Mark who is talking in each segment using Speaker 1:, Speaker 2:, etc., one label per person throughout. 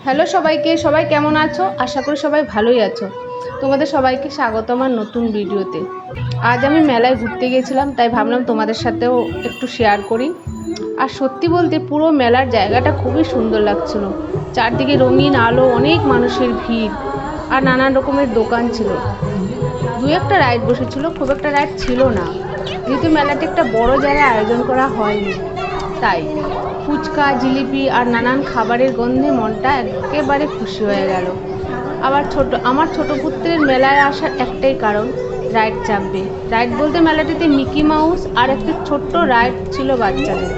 Speaker 1: Hello সবাইকে, সবাই কেমন আছো? আশা করি সবাই ভালোই আছো। তোমাদের সবাইকে স্বাগত আমার নতুন ভিডিওতে। আজ আমি মেলায় ঘুরতে গিয়েছিলাম, তাই ভাবলাম তোমাদের সাথেও একটু শেয়ার করি। আর সত্যি বলতে পুরো মেলার জায়গাটা খুবই সুন্দর লাগছিল। চারদিকে রঙিন আলো, অনেক মানুষের ভিড় আর নানান রকমের দোকান ছিল। দু একটা রাইড বসেছিল, খুব একটা রাইড ছিল না, যেহেতু মেলাতে একটা বড় জায়গায় আয়োজন করা হয়নি। তাই ফুচকা, জিলিপি আর নানান খাবারের গন্ধে মনটা একেবারে খুশি হয়ে গেল। আমার ছোট পুত্রের মেলায় আসার একটাই কারণ, রাইড চাপবে। রাইড বলতে মেলাটিতে মিকি মাউস আর একটি ছোট্ট রাইড ছিল বাচ্চাদের।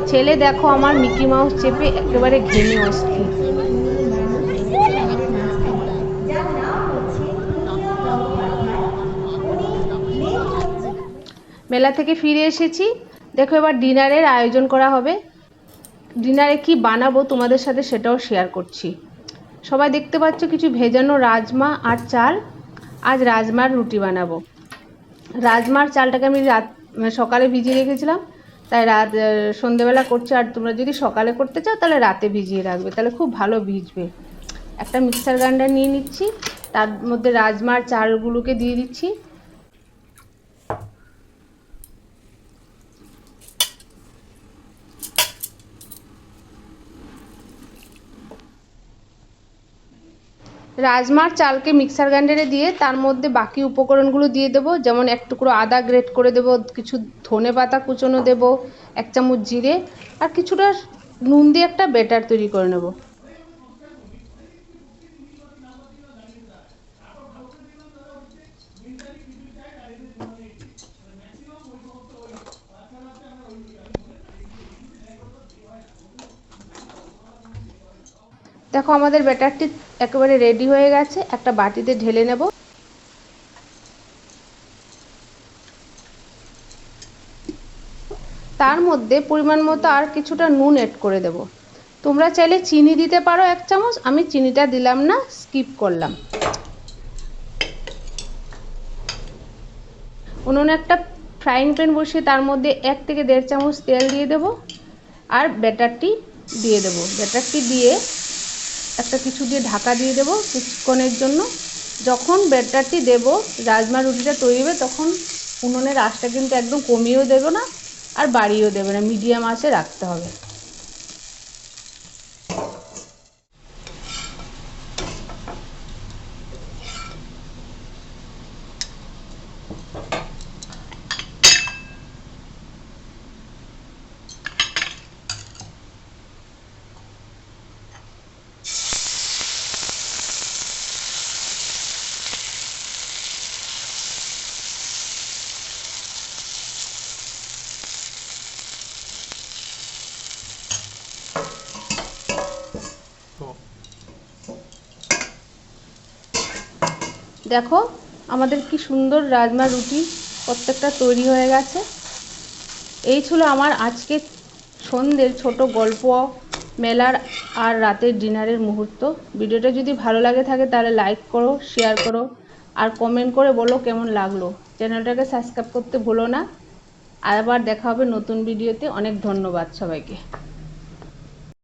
Speaker 1: ছেলে দেখো আমার মিকি মাউস চেপে একেবারে ঘেমে অস্থির। মেলা থেকে ফিরে এসেছি, দেখো এবার ডিনারের আয়োজন করা হবে। ডিনারে কি বানাবো তোমাদের সাথে সেটাও শেয়ার করছি। সবাই দেখতে পাচ্ছ কিছু ভেজানো রাজমা আর চাল। আজ রাজমার রুটি বানাবো। রাজমার চালটাকে আমি সকালে ভিজিয়ে রেখেছিলাম, তাই সন্ধেবেলা করছি। আর তোমরা যদি সকালে করতে চাও তাহলে রাতে ভিজিয়ে রাখবে, তাহলে খুব ভালো ভিজবে। একটা মিক্সার গ্রাইন্ডার নিয়ে নিচ্ছি, তার মধ্যে রাজমার চালগুলোকে দিয়ে দিচ্ছি। রাজমার চালকে মিক্সার গ্রাইন্ডারে দিয়ে তার মধ্যে বাকি উপকরণগুলো দিয়ে দেবো, যেমন এক টুকরো আদা গ্রেট করে দেবো, কিছু ধনে পাতা কুচোনো দেবো, 1 চামচ জিরে আর কিছুটা নুন দিয়ে একটা ব্যাটার তৈরি করে নেব। দেখো আমাদের ব্যাটারটি একেবারে রেডি হয়ে গেছে, একটা বাটিতে ঢেলে নেব। তার মধ্যে পরিমাণ মতো আর কিছুটা নুন অ্যাড করে দেব। তোমরা চাইলে চিনি দিতে পারো 1 চামচ, আমি চিনিটা দিলাম না, স্কিপ করলাম। উনুনে একটা ফ্রাইং প্যান বসিয়ে তার মধ্যে 1 থেকে 1.5 চামচ তেল দিয়ে দেব আর ব্যাটারটি দিয়ে দেব। ব্যাটারটি দিয়ে একটা কিছু দিয়ে ঢাকা দিয়ে দেব কিছুক্ষণের জন্য। যখন ব্যাটারটি দেব, রাজমা রুটিটা তৈরি হবে, তখন উনুনের আঁচটা কিন্তু একদম কমিয়েও দেবে না আর বাড়িয়েও দেবে না, মিডিয়াম আঁচে রাখতে হবে। দেখো আমাদের কি সুন্দর রাজমা রুটি প্রত্যেকটা তৈরি হয়ে গেছে। এই ছিল আমার আজকে সন্ধ্যের ছোট গল্প, মেলার আর রাতের ডিনারের মুহূর্ত। ভিডিওটা যদি ভালো লাগে থাকে তাহলে লাইক করো, শেয়ার করো আর কমেন্ট করে বলো কেমন লাগলো। চ্যানেলটাকে সাবস্ক্রাইব করতে ভুলো না। আবার দেখা হবে নতুন ভিডিওতে। অনেক ধন্যবাদ সবাইকে।